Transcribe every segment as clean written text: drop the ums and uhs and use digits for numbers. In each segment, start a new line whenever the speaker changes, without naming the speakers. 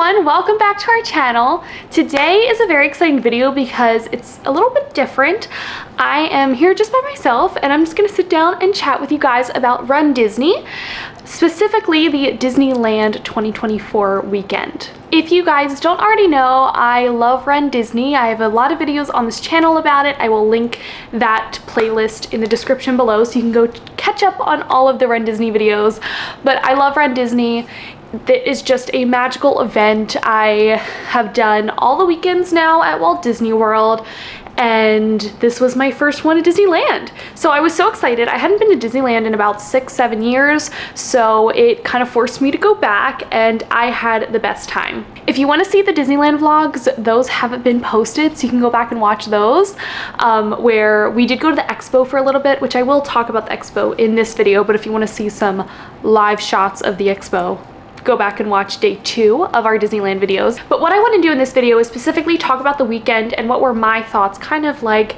everyone, welcome back to our channel. Today is a very exciting video because it's a little bit different. I am here just by myself and I'm just gonna sit down and chat with you guys about Run Disney, specifically the Disneyland 2024 weekend. If you guys don't already know, I love Run Disney. I have a lot of videos on this channel about it. I will link that playlist in the description below so you can go catch up on all of the Run Disney videos. But I love Run Disney. That is just a magical event. I have done all the weekends now at Walt Disney World, and this was my first one at Disneyland. So I was so excited. I hadn't been to Disneyland in about 6-7 years, so it kind of forced me to go back, and I had the best time. If you want to see the Disneyland vlogs, those haven't been posted, so you can go back and watch those, where we did go to the expo for a little bit, which I will talk about the expo in this video, but if you want to see some live shots of the expo, go back and watch day 2 of our Disneyland videos. But what I want to do in this video is specifically talk about the weekend and what were my thoughts, kind of like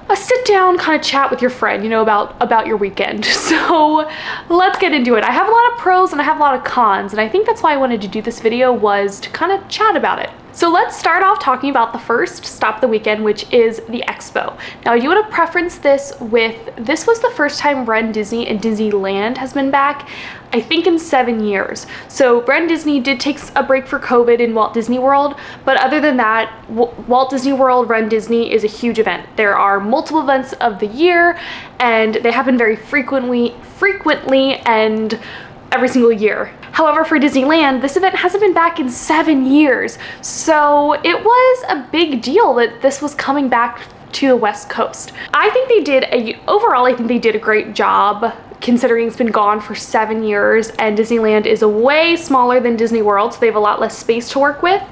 a sit down kind of chat with your friend, you know, about your weekend. So let's get into it. I have a lot of pros and I have a lot of cons, and I think that's why I wanted to do this video, was to kind of chat about it. So let's start off talking about the first stop of the weekend, which is the expo. Now I do want to preference this with, this was the first time Run Disney and Disneyland has been back, I think in 7 years. So Run Disney did take a break for COVID in Walt Disney World, but other than that, Walt Disney World Run Disney is a huge event. There are multiple events of the year, and they happen very frequently and every single year. However, for Disneyland, this event hasn't been back in 7 years, so it was a big deal that this was coming back to the West Coast. I think they did a great job, considering it's been gone for 7 years, and Disneyland is a way smaller than Disney World, so they have a lot less space to work with.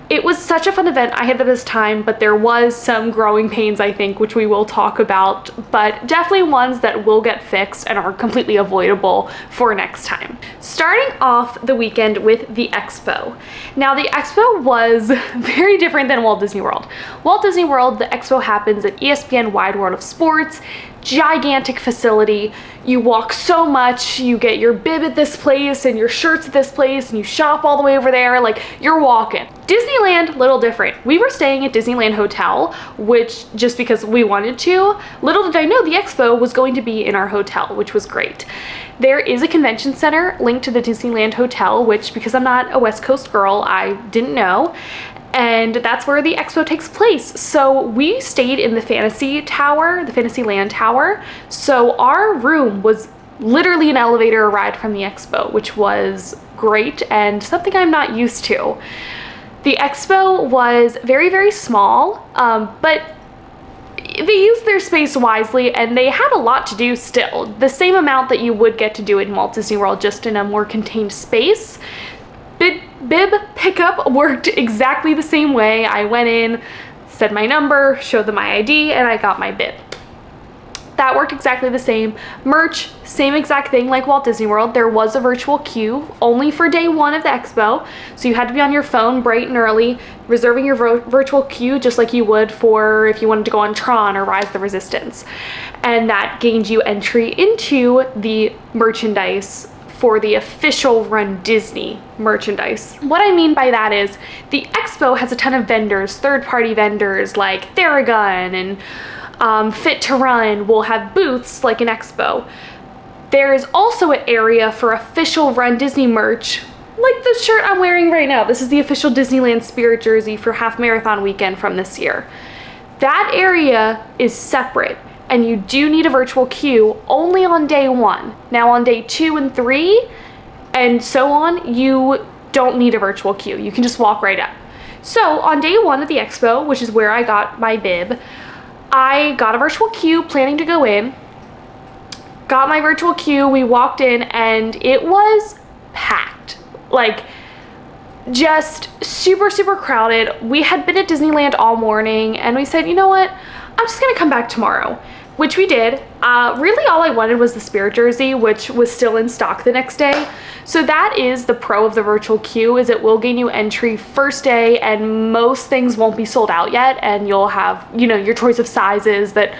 It was such a fun event. I had the best time, but there was some growing pains, I think, which we will talk about, but definitely ones that will get fixed and are completely avoidable for next time. Starting off the weekend with the expo. Now, the expo was very different than Walt Disney World. Walt Disney World, the expo happens at ESPN Wide World of Sports. Gigantic facility. You walk so much, you get your bib at this place and your shirts at this place, and you shop all the way over there, like you're walking. Disneyland, little different. We were staying at Disneyland Hotel, which just because we wanted to. Little did I know the expo was going to be in our hotel, which was great. There is a convention center linked to the Disneyland Hotel, which, because I'm not a West Coast girl, I didn't know. And that's where the expo takes place. So we stayed in the Fantasy Tower, the Fantasyland Tower. So our room was literally an elevator ride from the expo, which was great and something I'm not used to. The expo was very, very small, but they used their space wisely, and they had a lot to do still. The same amount that you would get to do in Walt Disney World, just in a more contained space. Bib pickup worked exactly the same way. I went in, said my number, showed them my ID, and I got my bib. That worked exactly the same. Merch, same exact thing like Walt Disney World. There was a virtual queue only for day 1 of the expo, so you had to be on your phone bright and early, reserving your virtual queue just like you would for if you wanted to go on Tron or Rise the Resistance. And that gained you entry into the merchandise for the official Run Disney merchandise. What I mean by that is the expo has a ton of vendors, third-party vendors like Theragun and Fit to Run will have booths like an expo. There is also an area for official Run Disney merch, like the shirt I'm wearing right now. This is the official Disneyland Spirit jersey for Half Marathon weekend from this year. That area is separate, and you do need a virtual queue only on day 1. Now on day 2 and 3 and so on, you don't need a virtual queue. You can just walk right up. So on day 1 of the expo, which is where I got my bib, I got a virtual queue planning to go in, got my virtual queue, we walked in, and it was packed. Like, just super, super crowded. We had been at Disneyland all morning, and we said, you know what, I'm just gonna come back tomorrow, which we did. Really all I wanted was the Spirit jersey, which was still in stock the next day. So that is the pro of the virtual queue, is it will gain you entry first day, and most things won't be sold out yet, and you'll have, you know, your choice of sizes that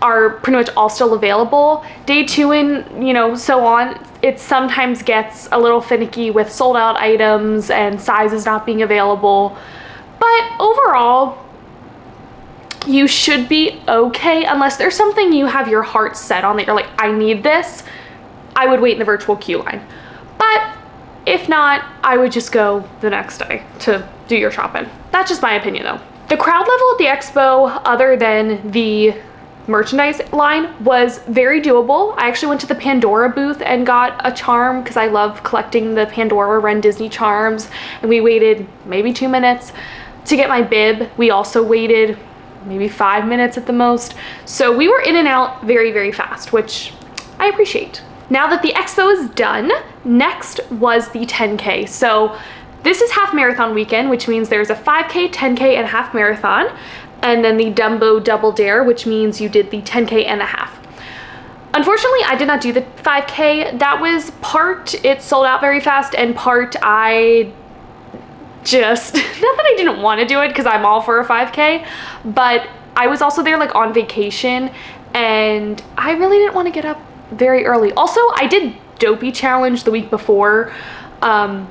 are pretty much all still available. Day 2 and, you know, so on, it sometimes gets a little finicky with sold out items and sizes not being available. But overall, you should be okay unless there's something you have your heart set on that you're like, I need this. I would wait in the virtual queue line. But if not, I would just go the next day to do your shopping. That's just my opinion though. The crowd level at the expo, other than the merchandise line, was very doable. I actually went to the Pandora booth and got a charm because I love collecting the Pandora Run Disney charms, and we waited maybe 2 minutes to get my bib. We also waited maybe 5 minutes at the most. So we were in and out very, very fast, which I appreciate. Now that the expo is done, next was the 10K. So this is half marathon weekend, which means there's a 5K, 10K, and a half marathon. And then the Dumbo Double Dare, which means you did the 10K and a half. Unfortunately, I did not do the 5K. That was part it sold out very fast, and part I just, not that I didn't want to do it because I'm all for a 5K, but I was also there like on vacation and I really didn't want to get up very early. Also, I did Dopey Challenge the week before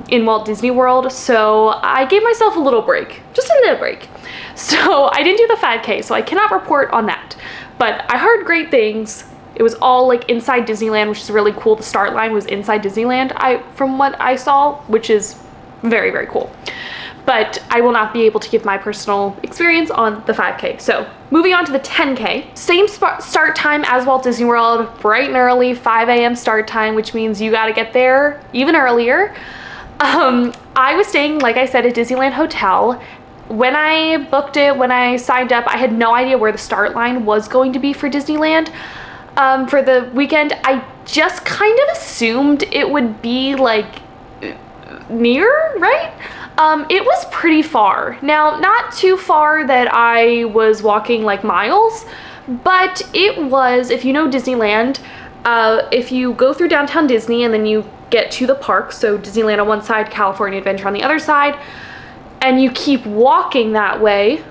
in Walt Disney World, so I gave myself a little break, just a little break. So I didn't do the 5K, so I cannot report on that. But I heard great things. It was all like inside Disneyland, which is really cool. The start line was inside Disneyland, from what I saw, which is very, very cool. But I will not be able to give my personal experience on the 5K. So moving on to the 10K, same start time as Walt Disney World, bright and early, 5 a.m. start time, which means you got to get there even earlier. I was staying, like I said, at Disneyland Hotel. When I booked it, when I signed up, I had no idea where the start line was going to be for Disneyland for the weekend. I just kind of assumed it would be like near, right? It was pretty far. Now, not too far that I was walking like miles, but it was, if you know Disneyland, if you go through downtown Disney and then you get to the park, so Disneyland on one side, California Adventure on the other side, and you keep walking that way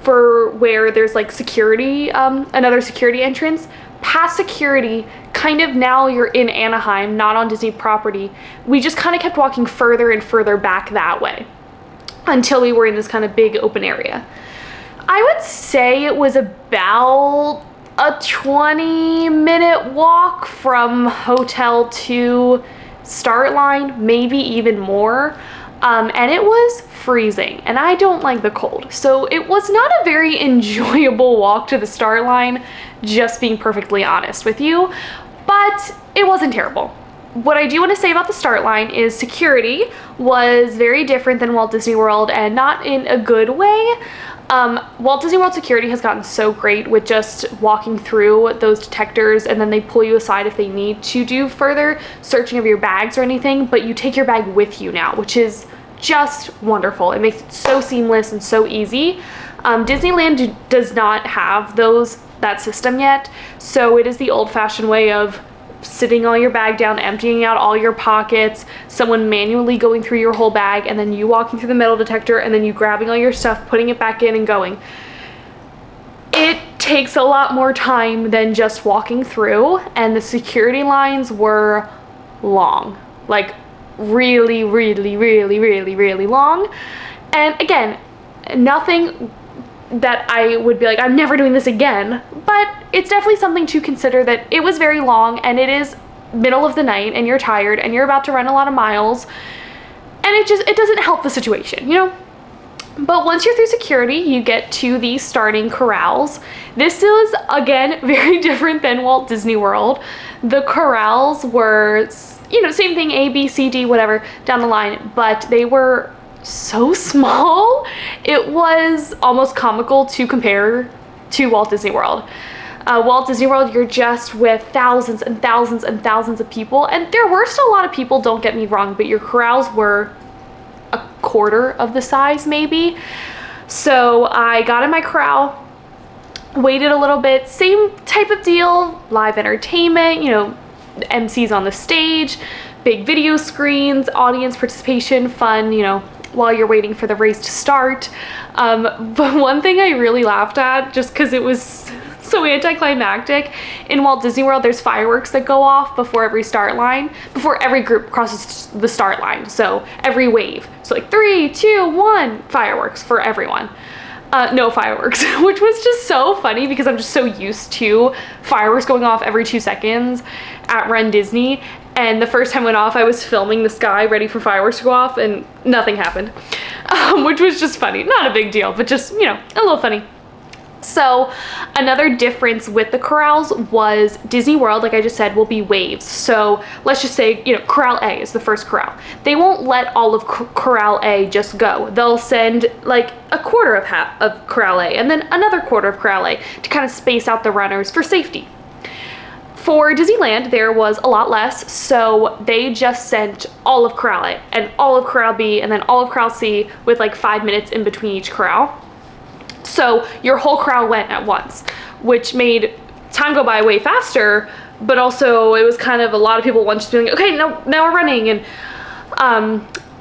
for where there's like security, another security entrance, past security, kind of now you're in Anaheim, not on Disney property. We just kind of kept walking further and further back that way until we were in this kind of big open area. I would say it was about a 20-minute walk from hotel to start line, maybe even more. And it was freezing, and I don't like the cold. So it was not a very enjoyable walk to the start line, just being perfectly honest with you, but it wasn't terrible. What I do want to say about the start line is security was very different than Walt Disney World, and not in a good way. Walt Disney World security has gotten so great with just walking through those detectors, and then they pull you aside if they need to do further searching of your bags or anything, but you take your bag with you now, which is just wonderful. It makes it so seamless and so easy. Disneyland does not have that system yet, so it is the old-fashioned way of sitting all your bag down, emptying out all your pockets, someone manually going through your whole bag, and then you walking through the metal detector, and then you grabbing all your stuff, putting it back in and going. It takes a lot more time than just walking through, and the security lines were long, like really, really, really, really, really long. And again, nothing that I would be like, I'm never doing this again, but it's definitely something to consider that it was very long, and it is middle of the night and you're tired and you're about to run a lot of miles, and it doesn't help the situation, you know? But once you're through security, you get to the starting corrals. This is, again, very different than Walt Disney World. The corrals were, you know, same thing, A, B, C, D, whatever, down the line, but they were so small. It was almost comical to compare to Walt Disney World. Walt Disney World, you're just with thousands and thousands and thousands of people, and there were still a lot of people, don't get me wrong, but your corrals were a quarter of the size maybe. So I got in my corral, waited a little bit, same type of deal, live entertainment, you know, MCs on the stage, big video screens, audience participation, fun, you know, while you're waiting for the race to start. But one thing I really laughed at, just because it was so anticlimactic. In Walt Disney World, there's fireworks that go off before every start line, before every group crosses the start line. So every wave. So like 3, 2, 1, fireworks for everyone. No fireworks, which was just so funny because I'm just so used to fireworks going off every 2 seconds at Run Disney. And the first time it went off, I was filming the sky ready for fireworks to go off and nothing happened, which was just funny. Not a big deal, but just, you know, a little funny. So another difference with the corrals was Disney World, like I just said, will be waves. So let's just say, you know, Corral A is the first corral. They won't let all of Corral A just go. They'll send like a quarter of Corral A and then another quarter of Corral A to kind of space out the runners for safety. For Disneyland, there was a lot less, so they just sent all of Corral A and all of Corral B and then all of Corral C with like 5 minutes in between each corral. So your whole corral went at once, which made time go by way faster, but also it was kind of a lot of people once just being like, okay, now we're running. And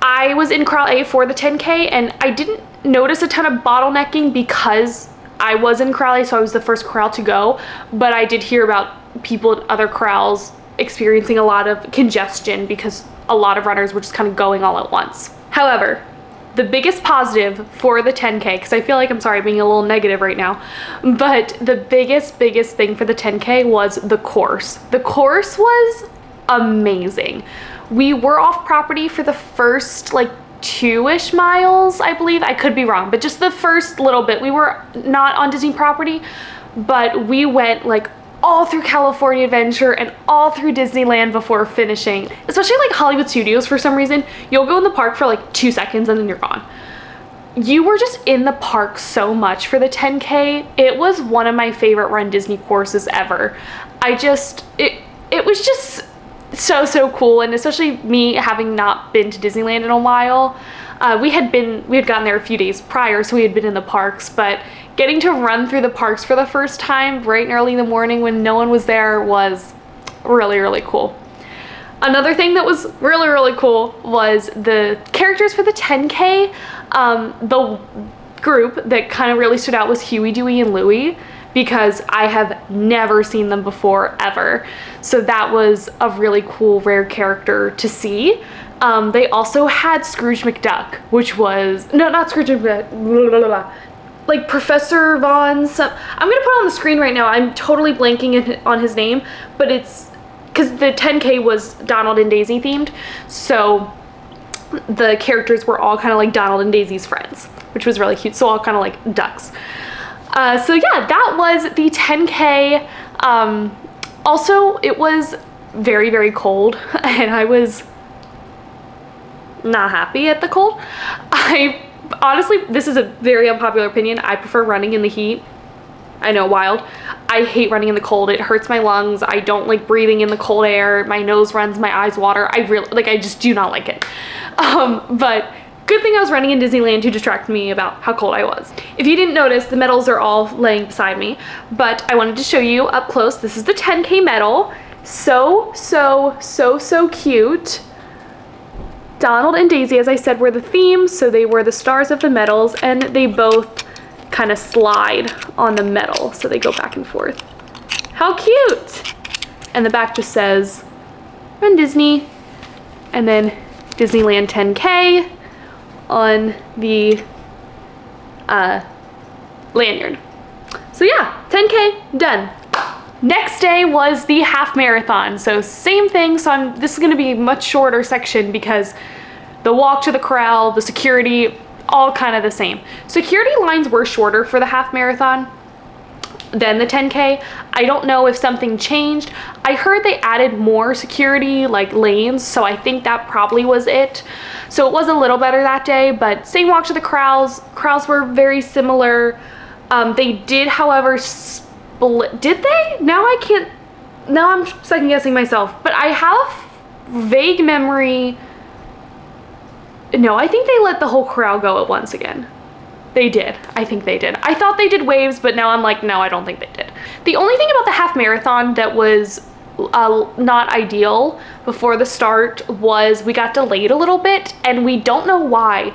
I was in Corral A for the 10K and I didn't notice a ton of bottlenecking because I was in Corral A, so I was the first corral to go, but I did hear about people in other corrals experiencing a lot of congestion because a lot of runners were just kind of going all at once. However, the biggest positive for the 10K, because I feel like I'm sorry being a little negative right now, but the biggest thing for the 10K was the course. The course was amazing. We were off property for the first like 2-ish miles, I believe. I could be wrong, but just the first little bit. We were not on Disney property, but we went like all through California Adventure and all through Disneyland before finishing. Especially like Hollywood Studios, for some reason, you'll go in the park for like 2 seconds and then you're gone. You were just in the park so much for the 10K. It was one of my favorite Run Disney courses ever. It was just so cool, and especially me having not been to Disneyland in a while. We had gotten there a few days prior, so we had been in the parks, but getting to run through the parks for the first time bright and early in the morning when no one was there was really cool. Another thing that was really cool was the characters for the 10K. The group that kind of really stood out was Huey, Dewey, and Louie, because I have never seen them before ever. So that was a really cool, rare character to see. They also had Scrooge McDuck, which was, no, not Scrooge McDuck, like Professor Vaughn's, I'm gonna put it on the screen right now. I'm totally blanking on his name, but it's, because the 10K was Donald and Daisy themed, so the characters were all kind of like Donald and Daisy's friends, which was really cute, so all kind of like ducks. So yeah, that was the 10K. Also, it was very cold, and I was not happy at the cold. Honestly, this is a very unpopular opinion. I prefer running in the heat. I know, wild. I hate running in the cold. It hurts my lungs. I don't like breathing in the cold air. My nose runs, my eyes water. I just do not like it. But good thing I was running in Disneyland to distract me about how cold I was. If you didn't notice, the medals are all laying beside me, but I wanted to show you up close. This is the 10K medal. So cute. Donald and Daisy, as I said, were the theme, so they were the stars of the medals, and they both kind of slide on the medal, so they go back and forth. How cute! And the back just says, Run Disney, and then Disneyland 10K on the lanyard. So yeah, 10K, done. Next day was the half marathon, so same thing. So this is gonna be a much shorter section because the walk to the corral, the security, all kind of the same. Security lines were shorter for the half marathon than the 10K. I don't know if something changed. I heard they added more security, like lanes, so I think that probably was it. So it was a little better that day, but same walk to the corrals. Corrals were very similar. They did, however, did they? Now I'm second guessing myself, but I have vague memory. No, I think they let the whole corral go at once again. They did. I think they did. I thought they did waves, but now I'm like, no, I don't think they did. The only thing about the half marathon that was not ideal before the start was we got delayed a little bit, and we don't know why.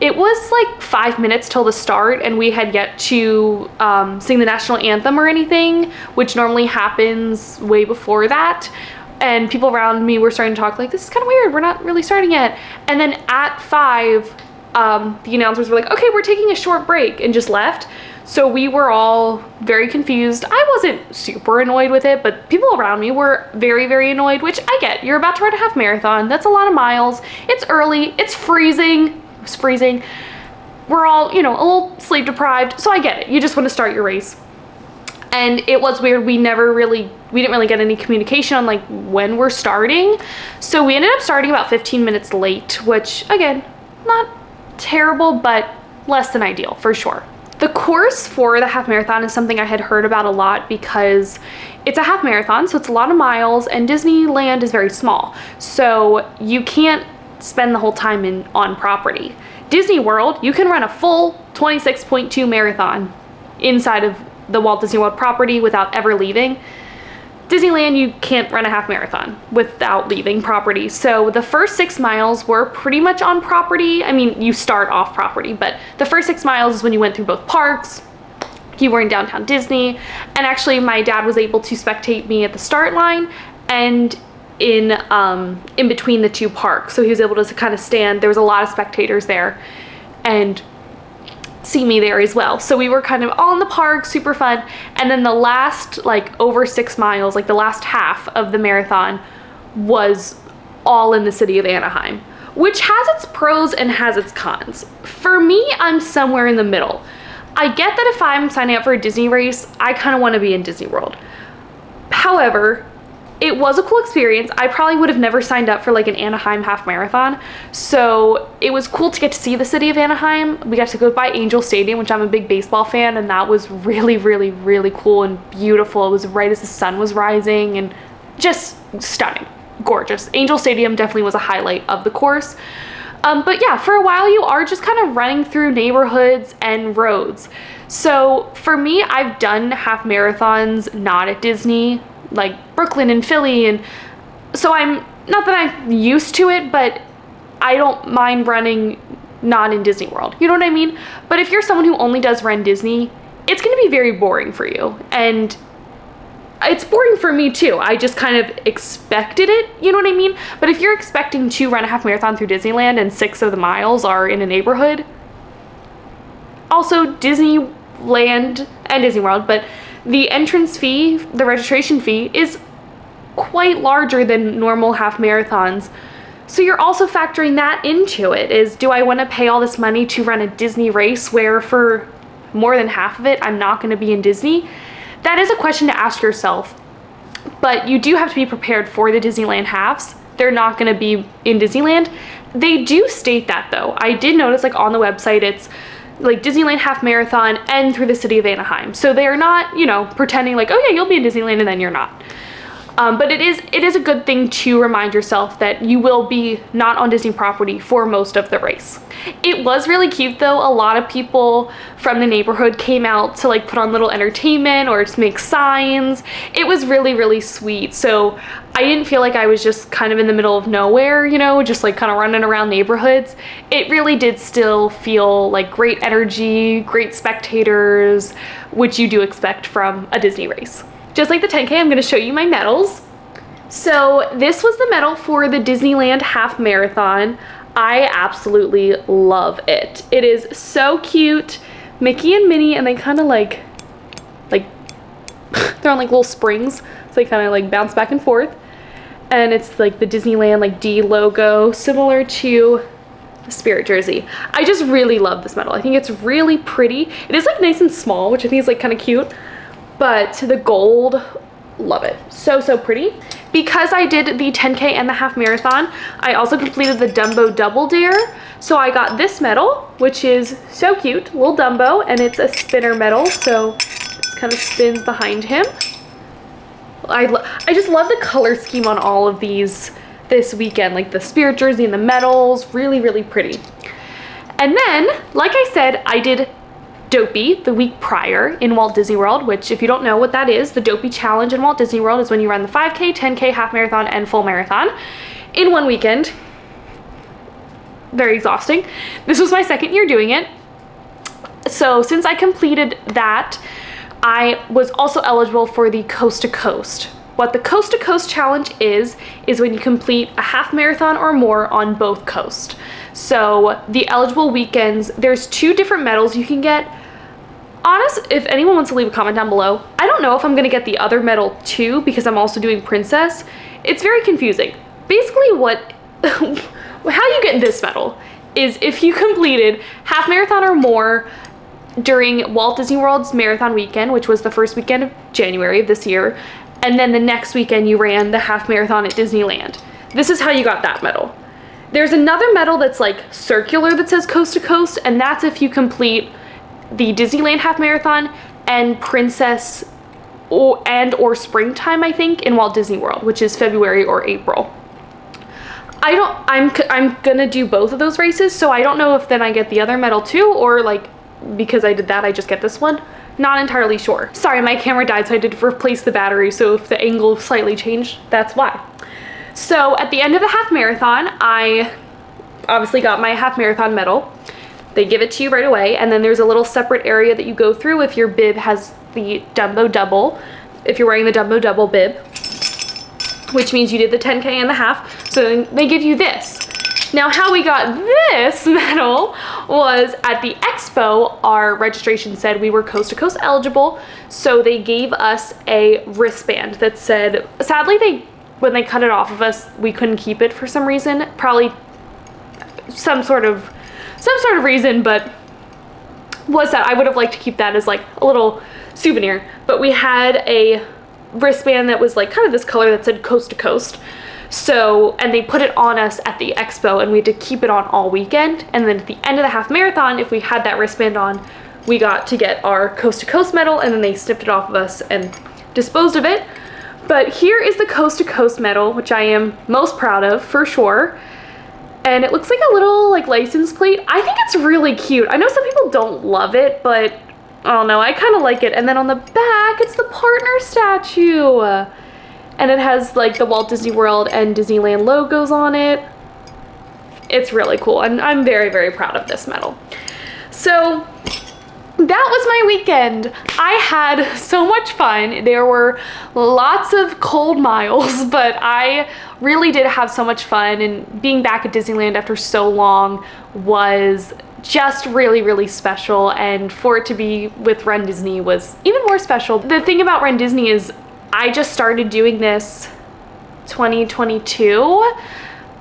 It was like 5 minutes till the start, and we had yet to sing the national anthem or anything, which normally happens way before that. And people around me were starting to talk like, this is kind of weird, we're not really starting yet. And then at 5, the announcers were like, okay, we're taking a short break, and just left. So we were all very confused. I wasn't super annoyed with it, but people around me were very, very annoyed, which I get. You're about to run a half marathon. That's a lot of miles. It's early. It's freezing. It was freezing. We're all, you know, a little sleep deprived. So I get it. You just want to start your race. And it was weird. We didn't really get any communication on like when we're starting. So we ended up starting about 15 minutes late, which again, not terrible, but less than ideal for sure. The course for the half marathon is something I had heard about a lot because it's a half marathon, so it's a lot of miles, and Disneyland is very small. So you can't spend the whole time on property. Disney World, you can run a full 26.2 marathon inside of the Walt Disney World property without ever leaving. Disneyland, you can't run a half marathon without leaving property. So the first 6 miles were pretty much on property. I mean, you start off property, but the first 6 miles is when you went through both parks. You were in downtown Disney, and actually my dad was able to spectate me at the start line and in between the 2 parks. So he was able to kind of stand. There was a lot of spectators there and see me there as well. So we were kind of all in the park, super fun. And then the last like over 6 miles, like the last half of the marathon was all in the city of Anaheim, which has its pros and has its cons. For me, I'm somewhere in the middle. I get that if I'm signing up for a Disney race, I kind of want to be in Disney World. However, it was a cool experience. I probably would have never signed up for like an Anaheim half marathon. So it was cool to get to see the city of Anaheim. We got to go by Angel Stadium, which I'm a big baseball fan, and that was really, really, really cool and beautiful. It was right as the sun was rising and just stunning, gorgeous. Angel Stadium definitely was a highlight of the course. But yeah, for a while you are just kind of running through neighborhoods and roads. So for me, I've done half marathons not at Disney, like Brooklyn and Philly, and so I'm not that I'm used to it, but I don't mind running not in Disney World, you know what I mean? But if you're someone who only does Run Disney, it's going to be very boring for you, and it's boring for me too. I just kind of expected it, you know what I mean? But if you're expecting to run a half marathon through Disneyland and 6 of the miles are in a neighborhood, also Disneyland and Disney World, but the entrance fee, the registration fee, is quite larger than normal half marathons. So you're also factoring that into it, is do I want to pay all this money to run a Disney race where for more than half of it I'm not going to be in Disney? That is a question to ask yourself, but you do have to be prepared for the Disneyland halves. They're not going to be in Disneyland. They do state that though. I did notice like on the website it's like Disneyland half marathon and through the city of Anaheim. So they're not, you know, pretending like, oh yeah, you'll be in Disneyland and then you're not. But it is a good thing to remind yourself that you will be not on Disney property for most of the race. It was really cute though. A lot of people from the neighborhood came out to like put on little entertainment or to make signs. It was really, really sweet. So I didn't feel like I was just kind of in the middle of nowhere, you know, just like kind of running around neighborhoods. It really did still feel like great energy, great spectators, which you do expect from a Disney race. Just like the 10K, I'm going to show you my medals. So this was the medal for the Disneyland half marathon. I absolutely love it. It is so cute. Mickey and Minnie, and they kind of like they're on like little springs, so they kind of like bounce back and forth. And it's like the Disneyland like D logo, similar to the Spirit jersey. I just really love this medal. I think it's really pretty. It is like nice and small, which I think is like kind of cute. But the gold, love it. So, so pretty. Because I did the 10K and the half marathon, I also completed the Dumbo Double Dare. So I got this medal, which is so cute, little Dumbo, and it's a spinner medal, so it kind of spins behind him. I just love the color scheme on all of these this weekend, like the Spirit jersey and the medals, really, really pretty. And then, like I said, I did Dopey the week prior in Walt Disney World, which if you don't know what that is, the Dopey Challenge in Walt Disney World is when you run the 5K, 10K, half marathon, and full marathon in one weekend. very exhausting. This was my second year doing it. So since I completed that, I was also eligible for the Coast to Coast. What the Coast to Coast challenge is when you complete a half marathon or more on both coasts. So the eligible weekends, there's 2 different medals you can get. Honest, if anyone wants to leave a comment down below, I don't know if I'm gonna get the other medal too because I'm also doing Princess. It's very confusing. Basically how you get this medal is if you completed half marathon or more during Walt Disney World's marathon weekend, which was the first weekend of January of this year, and then the next weekend you ran the half marathon at Disneyland. This is how you got that medal. There's another medal that's like circular that says Coast to Coast, and that's if you complete the Disneyland half marathon and Princess or Springtime, I think, in Walt Disney World, which is February or April. I'm gonna do both of those races, so I don't know if then I get the other medal too, or like because I did that I just get this one. Not entirely sure. Sorry, my camera died, so I did replace the battery, so if the angle slightly changed, that's why. So at the end of the half marathon, I obviously got my half marathon medal. They give it to you right away, and then there's a little separate area that you go through if your bib has the Dumbo Double, if you're wearing the Dumbo Double bib, which means you did the 10K and the half, so they give you this. Now how we got this medal was at the expo, our registration said we were Coast to Coast eligible, so they gave us a wristband that said, sadly when they cut it off of us, we couldn't keep it for some reason, probably some sort of reason, but was that I would have liked to keep that as like a little souvenir. But we had a wristband that was like kind of this color that said Coast to Coast. So, and they put it on us at the expo and we had to keep it on all weekend. And then at the end of the half marathon, if we had that wristband on, we got to get our Coast to Coast medal, and then they snipped it off of us and disposed of it. But here is the Coast to Coast medal, which I am most proud of for sure. And it looks like a little like license plate. I think it's really cute. I know some people don't love it, but I don't know, I kind of like it. And then on the back, it's the partner statue. And it has like the Walt Disney World and Disneyland logos on it. It's really cool, and I'm very, very proud of this medal. So that was my weekend. I had so much fun. There were lots of cold miles, but I really did have so much fun, and being back at Disneyland after so long was just really, really special, and for it to be with Run Disney was even more special. The thing about Run Disney is I just started doing this 2022.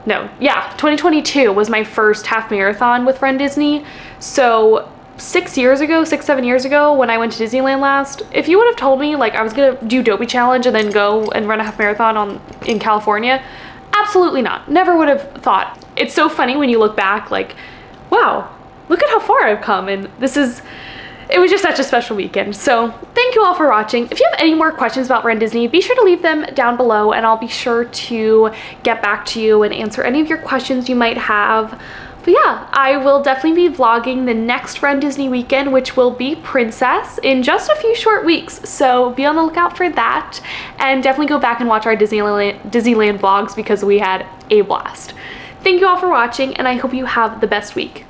2022 was my first half marathon with Run Disney. So 7 years ago when I went to Disneyland last, if you would have told me like I was gonna do Dopey Challenge and then go and run a half marathon in California, absolutely not. Never would have thought. It's so funny when you look back, like, wow, look at how far I've come, and it was just such a special weekend. So thank you all for watching. If you have any more questions about Run Disney, be sure to leave them down below, and I'll be sure to get back to you and answer any of your questions you might have. But yeah, I will definitely be vlogging the next Run Disney weekend, which will be Princess, in just a few short weeks. So be on the lookout for that, and definitely go back and watch our Disneyland vlogs because we had a blast. Thank you all for watching, and I hope you have the best week.